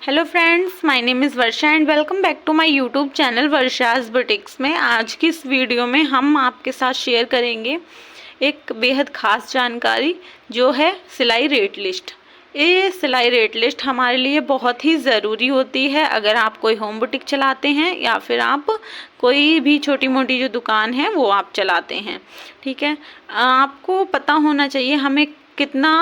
Hello friends, my name is Varsha and welcome back to my YouTube channel Varsha's boutiques में। आज की इस video में हम आपके साथ शेयर करेंगे एक बेहद ख़ास जानकारी, जो है सिलाई रेट लिस्ट। ये सिलाई रेट लिस्ट हमारे लिए बहुत ही ज़रूरी होती है अगर आप कोई होम बुटीक चलाते हैं या फिर आप कोई भी छोटी मोटी जो दुकान है वो आप चलाते हैं। ठीक है, आपको पता होना चाहिए हमें कितना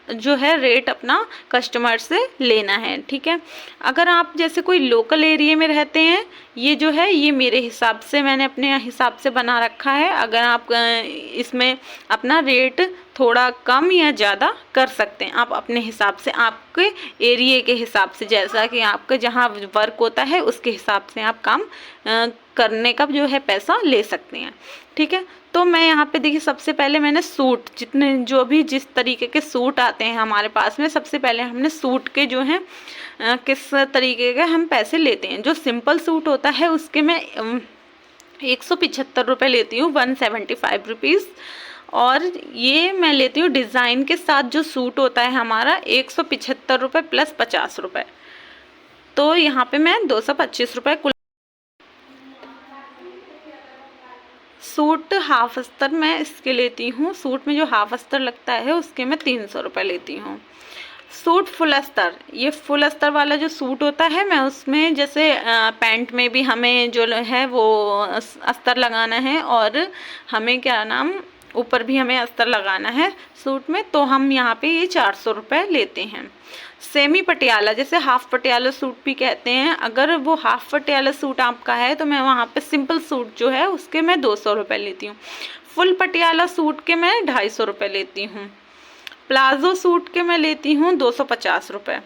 जो है रेट अपना कस्टमर से लेना है। ठीक है, अगर आप जैसे कोई लोकल एरिया में रहते हैं, ये जो है ये मेरे हिसाब से मैंने अपने हिसाब से बना रखा है। अगर आप इसमें अपना रेट थोड़ा कम या ज़्यादा कर सकते हैं, आप अपने हिसाब से, आपके एरिया के हिसाब से, जैसा कि आपका जहाँ वर्क होता है उसके हिसाब से आप काम करने का जो है पैसा ले सकते हैं। ठीक है, तो मैं यहाँ पे देखिए, सबसे पहले मैंने सूट, जितने जो भी जिस तरीके के सूट आते हैं हमारे पास में, सबसे पहले हमने सूट के जो हैं किस तरीके के हम पैसे लेते हैं। जो सिंपल सूट होता है उसके मैं 175 रुपये लेती हूँ, 175 रुपीज़। और ये मैं लेती हूँ डिज़ाइन के साथ जो सूट होता है हमारा, 175 रुपये प्लस 50 रुपये, तो यहाँ पे मैं 225 रुपये कुल। सूट हाफ अस्तर मैं इसके लेती हूँ, सूट में जो हाफ अस्तर लगता है उसके मैं 300 रुपये लेती हूँ। सूट फुल अस्तर, ये फुल अस्तर वाला जो सूट होता है, मैं उसमें जैसे पैंट में भी हमें जो है वो अस्तर लगाना है और हमें क्या नाम ऊपर भी हमें अस्तर लगाना है सूट में, तो हम यहाँ पे ये 400 रुपये लेते हैं। सेमी पटियाला, जैसे हाफ पटियाला सूट भी कहते हैं, अगर वो हाफ पटियाला सूट आपका है तो मैं वहाँ पे सिंपल सूट जो है उसके मैं 200 रुपये लेती हूँ। फुल पटियाला सूट के मैं 250 रुपये लेती हूँ। प्लाजो सूट के मैं लेती हूँ 250 रुपये।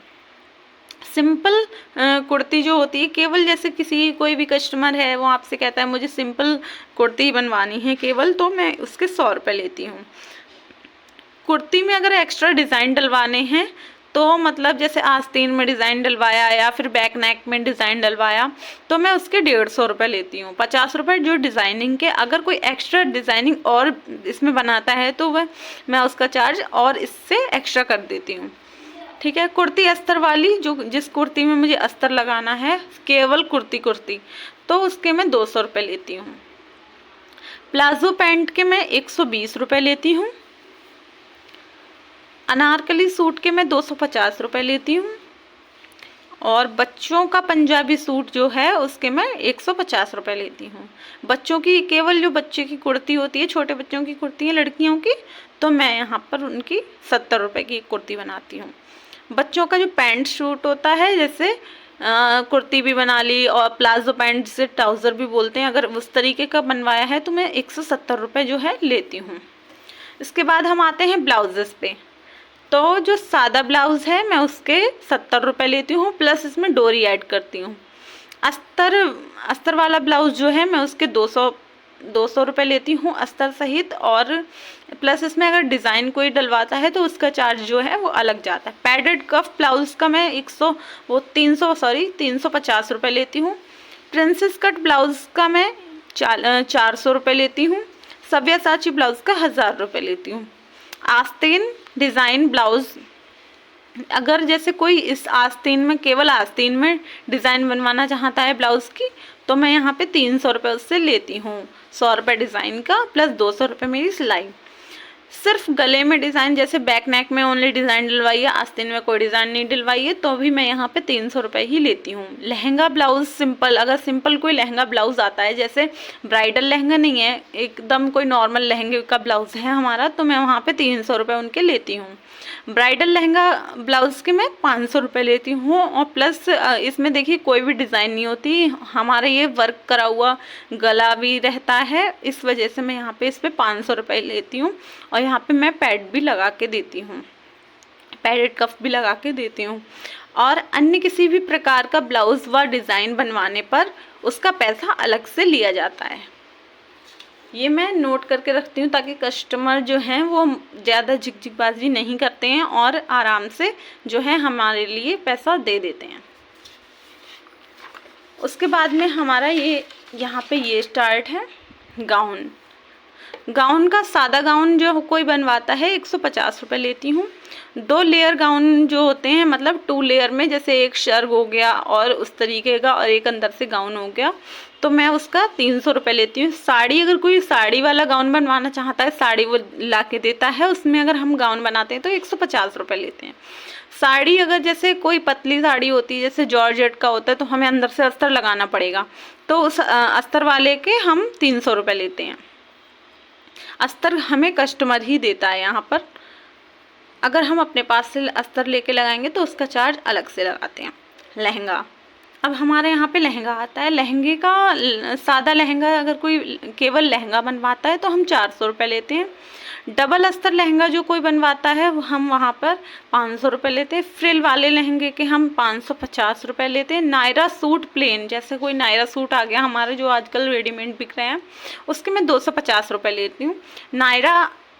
सिंपल कुर्ती जो होती है, केवल जैसे किसी कोई भी कस्टमर है वो आपसे कहता है मुझे सिंपल कुर्ती बनवानी है केवल, तो मैं उसके 100 रुपये लेती हूँ। कुर्ती में अगर एक्स्ट्रा डिज़ाइन डलवाने हैं तो मतलब जैसे आस्तीन में डिज़ाइन डलवाया या फिर बैक नेक में डिज़ाइन डलवाया, तो मैं उसके 150 रुपये लेती हूँ। 50 रुपये जो डिज़ाइनिंग के, अगर कोई एक्स्ट्रा डिज़ाइनिंग और इसमें बनाता है तो वह मैं उसका चार्ज और इससे एक्स्ट्रा कर देती हूँ। ठीक है, कुर्ती अस्तर वाली, जो जिस कुर्ती में मुझे अस्तर लगाना है, केवल कुर्ती, तो उसके मैं 200 रुपये लेती हूँ। प्लाजो पैंट के मैं 120 रुपये लेती हूँ। अनारकली सूट के मैं 250 रुपये लेती हूँ। और बच्चों का पंजाबी सूट जो है उसके मैं 150 रुपये लेती हूँ। बच्चों की, केवल जो बच्चे की कुर्ती होती है, छोटे बच्चों की कुर्ती है लड़कियों की, तो मैं यहाँ पर उनकी 70 रुपये की कुर्ती बनाती हूँ। बच्चों का जो पैंट शूट होता है, जैसे कुर्ती भी बना ली और प्लाजो पैंट जिसे ट्राउज़र भी बोलते हैं, अगर उस तरीके का बनवाया है तो मैं 170 रुपये जो है लेती हूँ। इसके बाद हम आते हैं ब्लाउजेस पे, तो जो सादा ब्लाउज़ है मैं उसके 70 रुपये लेती हूँ, प्लस इसमें डोरी ऐड करती हूँ। अस्तर वाला ब्लाउज़ जो है मैं उसके 200 रुपये लेती हूँ अस्तर सहित, और प्लस इसमें अगर डिज़ाइन कोई डलवाता है तो उसका चार्ज जो है वो अलग जाता है। पैडेड कफ ब्लाउज़ का मैं 350 रुपये लेती हूँ। प्रिंसेस कट ब्लाउज़ का मैं 400 रुपये लेती हूँ। सव्यसाची ब्लाउज़ का 1000 रुपये लेती हूँ। आस्तीन डिज़ाइन ब्लाउज़, अगर जैसे कोई इस आस्तीन में, केवल आस्तीन में डिज़ाइन बनवाना चाहता है ब्लाउज़ की, तो मैं यहाँ पे 300 रुपये उससे लेती हूँ। 100 रुपये डिज़ाइन का प्लस 200 रुपये मेरी सिलाई। सिर्फ गले में डिज़ाइन, जैसे बैक नेक में ओनली डिज़ाइन डलवाइए, आस्तीन में कोई डिज़ाइन नहीं डलवाइए, तो भी मैं यहाँ पे 300 रुपये ही लेती हूँ। लहंगा ब्लाउज़ सिंपल, अगर सिंपल कोई लहंगा ब्लाउज़ आता है, जैसे ब्राइडल लहंगा नहीं है, एकदम कोई नॉर्मल लहंगे का ब्लाउज़ है हमारा, तो मैं वहाँ पे 300 रुपये उनके लेती हूँ। ब्राइडल लहंगा ब्लाउज़ के मैं 500 रुपये लेती हूँ, और प्लस इसमें देखिए कोई भी डिज़ाइन नहीं होती, हमारा ये वर्क करा हुआ गला भी रहता है, इस वजह से मैं यहाँ पे इस पर 500 रुपये लेती हूँ। और यहाँ पे मैं पैड भी लगा के देती हूँ, पैडेड कफ भी लगा के देती हूँ। और अन्य किसी भी प्रकार का ब्लाउज़ व डिज़ाइन बनवाने पर उसका पैसा अलग से लिया जाता है। ये मैं नोट करके रखती हूँ ताकि कस्टमर जो हैं वो ज़्यादा झिकझिकबाजी नहीं करते हैं और आराम से जो है हमारे लिए पैसा दे देते हैं। उसके बाद में हमारा ये यहाँ पे ये स्टार्ट है गाउन। गाउन का सादा गाउन जो कोई बनवाता है 150 रुपये लेती हूँ। 2 लेयर गाउन जो होते हैं, मतलब 2 लेयर में, जैसे एक शर्ग हो गया और उस तरीके का, और एक अंदर से गाउन हो गया, तो मैं उसका 300 रुपये लेती हूँ। साड़ी, अगर कोई साड़ी वाला गाउन बनवाना चाहता है, साड़ी वो ला के देता है, उसमें अगर हम गाउन बनाते हैं तो 150 रुपये लेते हैं। साड़ी अगर जैसे कोई पतली साड़ी होती है, जैसे जॉर्जेट का होता है, तो हमें अंदर से अस्तर लगाना पड़ेगा, तो उस अस्तर वाले के हम 300 रुपये लेते हैं। अस्तर हमें कस्टमर ही देता है यहाँ पर, अगर हम अपने पास से अस्तर लेके लगाएंगे तो उसका चार्ज अलग से लगाते हैं। लहंगा, अब हमारे यहाँ पे लहंगा आता है। लहंगे का, सादा लहंगा अगर कोई केवल लहंगा बनवाता है तो हम 400 रुपये लेते हैं। डबल अस्तर लहंगा जो कोई बनवाता है हम वहाँ पर 500 रुपये लेते हैं। फ्रिल वाले लहंगे के हम 550 रुपये लेते हैं। नायरा सूट प्लेन, जैसे कोई नायरा सूट आ गया हमारे जो आजकल रेडीमेड बिक रहे हैं, उसके मैं 250 रुपये लेती हूँ।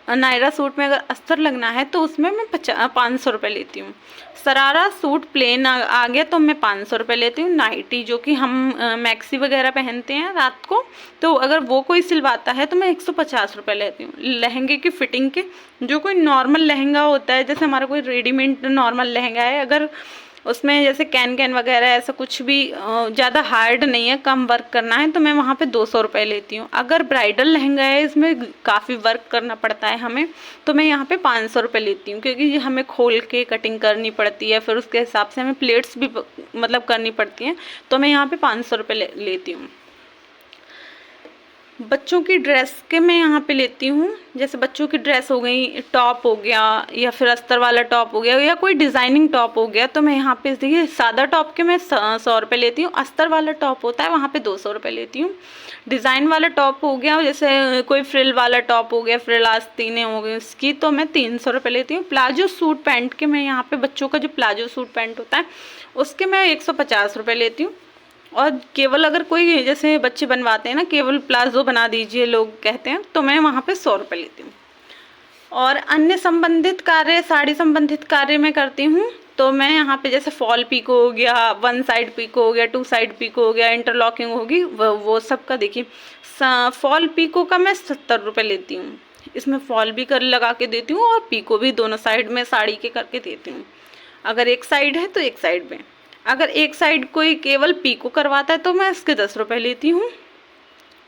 नायरा सूट में अगर अस्तर लगना है तो उसमें मैं 500 रुपये लेती हूँ। सरारा सूट प्लेन आ गया तो मैं 500 रुपये लेती हूँ। नाइटी जो कि हम मैक्सी वगैरह पहनते हैं रात को, तो अगर वो कोई सिलवाता है तो मैं 150 रुपये लेती हूँ। लहंगे की फिटिंग के, जो कोई नॉर्मल लहंगा होता है, जैसे हमारा कोई रेडीमेड नॉर्मल लहंगा है, अगर उसमें जैसे कैन वगैरह ऐसा कुछ भी ज़्यादा हार्ड नहीं है, कम वर्क करना है, तो मैं वहाँ पे 200 रुपये लेती हूँ। अगर ब्राइडल लहंगा है, इसमें काफ़ी वर्क करना पड़ता है हमें, तो मैं यहाँ पे 500 रुपये लेती हूँ, क्योंकि हमें खोल के कटिंग करनी पड़ती है, फिर उसके हिसाब से हमें प्लेट्स भी मतलब करनी पड़ती हैं, तो मैं यहाँ पे 500 रुपये लेती हूँ। बच्चों की ड्रेस के मैं यहाँ पे लेती हूँ, जैसे बच्चों की ड्रेस हो गई, टॉप हो गया या फिर अस्तर वाला टॉप हो गया या कोई डिज़ाइनिंग टॉप हो गया, तो मैं यहाँ पे देखिए सादा टॉप के मैं 100 रुपये लेती हूँ। अस्तर वाला टॉप होता है वहाँ पे 200 रुपये लेती हूँ। डिज़ाइन वाला टॉप हो गया, जैसे कोई फ्रिल वाला टॉप हो गया, फ्रिल आस्तीनें हो गई, उसकी तो मैं 300 रुपये लेती हूँ। प्लाजो सूट पैंट के मैं यहाँ पर, बच्चों का जो प्लाजो सूट पैंट होता है उसके मैं 150 रुपये लेती हूँ। और केवल अगर कोई, जैसे बच्चे बनवाते हैं ना, केवल प्लाजो बना दीजिए लोग कहते हैं, तो मैं वहाँ पे 100 रुपये लेती हूँ। और अन्य संबंधित कार्य, साड़ी संबंधित कार्य मैं करती हूँ, तो मैं यहाँ पे जैसे फॉल पीको हो गया, 1 साइड पीको हो गया, 2 साइड पीको हो गया, इंटरलॉकिंग होगी, वो सब का देखिए, फॉल पीको का मैं 70 रुपये लेती हूँ। इसमें फॉल भी कर लगा के देती हूँ और पीको भी दोनों साइड में साड़ी के करके देती हूँ। अगर एक साइड है तो एक साइड में, अगर एक साइड कोई केवल पीको करवाता है तो मैं इसके 10 रुपये लेती हूँ,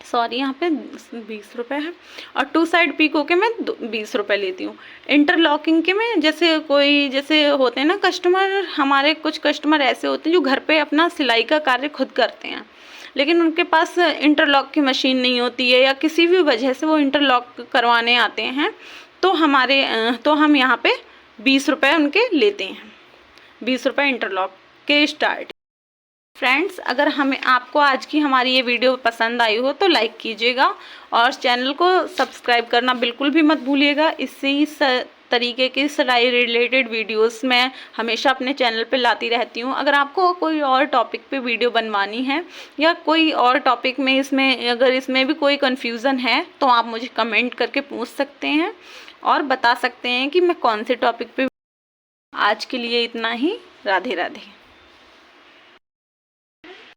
सॉरी यहाँ पे 20 रुपये है। और 2 साइड पीको के मैं 20 रुपये लेती हूँ। इंटरलॉकिंग के मैं, जैसे कोई, जैसे होते हैं ना कस्टमर, हमारे कुछ कस्टमर ऐसे होते हैं जो घर पे अपना सिलाई का कार्य खुद करते हैं, लेकिन उनके पास इंटरलॉक की मशीन नहीं होती है या किसी भी वजह से वो इंटरलॉक करवाने आते हैं, तो हम यहाँ पे 20 रुपये उनके लेते हैं। 20 रुपये इंटरलॉक के स्टार्ट। फ्रेंड्स, अगर आपको आज की हमारी ये वीडियो पसंद आई हो तो लाइक कीजिएगा और चैनल को सब्सक्राइब करना बिल्कुल भी मत भूलिएगा। इससे ही तरीके की सिलाई रिलेटेड वीडियोस मैं हमेशा अपने चैनल पे लाती रहती हूँ। अगर आपको कोई और टॉपिक पे वीडियो बनवानी है या कोई और टॉपिक में, अगर इसमें भी कोई कन्फ्यूज़न है तो आप मुझे कमेंट करके पूछ सकते हैं और बता सकते हैं कि मैं कौन से टॉपिक पे। आज के लिए इतना ही। राधे राधे।